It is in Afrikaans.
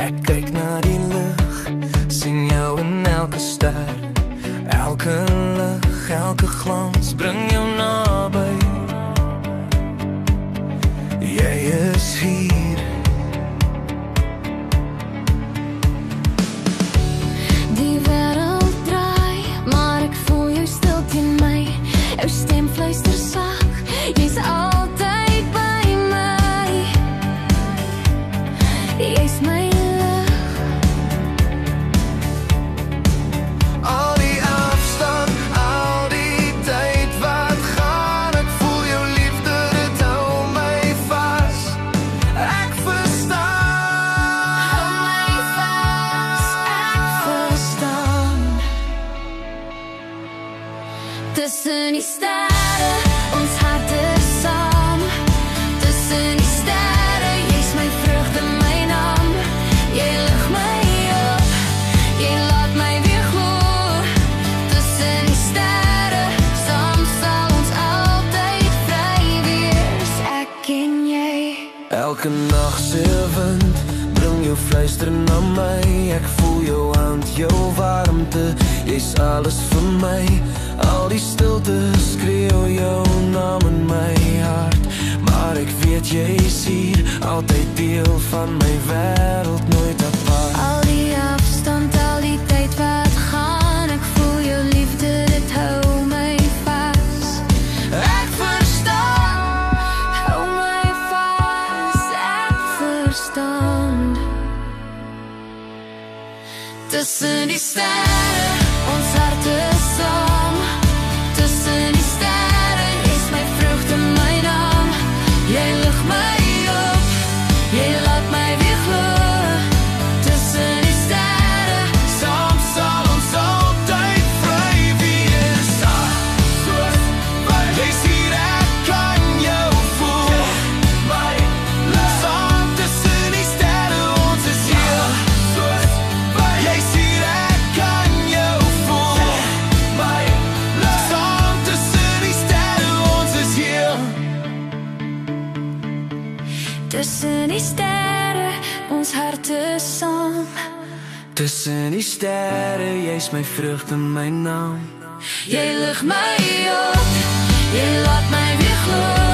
Ek kyk na die lig, sien jou in elke ster. Elke lig, elke glans bring jou naby. Jy is hier. Die wêreld draai, maar ek voel jou stil teen my. Jou stem fluister sag, jy's altyd by my. Jy's my lig. Al die afstand, al die tyd wat gaan, ek voel jou liefde, dit hou my vas. Ek verstaan. Hou my vas, ek verstaan. Tussen die sterre, ons harte saam. Tussen die sterre, jy's my vreugde, my naam. Jy lig my op, jy laat my weer glo. Tussen die sterre, saam sal ons altyd vry wees, ek en jy. Elke nag se wind bring jou fluister na my. Ek voel jou hand, jou warmte, jy's alles vir my. Al die stilte skreeu jou naam in my hart. Maar ek weet jy's hier, altyd deel van my wêreld, nooit apart. Al die afstand, al die tyd wat gaan, ek voel jou liefde, dit hou my vas. Ek verstaan. Hou my vas, ek verstaan. Tussen die sterre, ons harte saam. Tussen die sterre, jy's my vreugde, my naam. Jy lig my op, jy laat my weer glo. Tussen die sterre, Saam sal ons altyd vry wees. Soos wat jy's hier, ek kan jou voel. My love. Saam tussen die sterre, ons is hier. Soos wat jy's hier, ek kan jou voel. My love. Saam tussen die sterre, ons is hier. tussen die sterre, ons harte saam. Tussen die sterre, jy's my vreugde, my naam. Jy lig my op, jy laat my weer glo.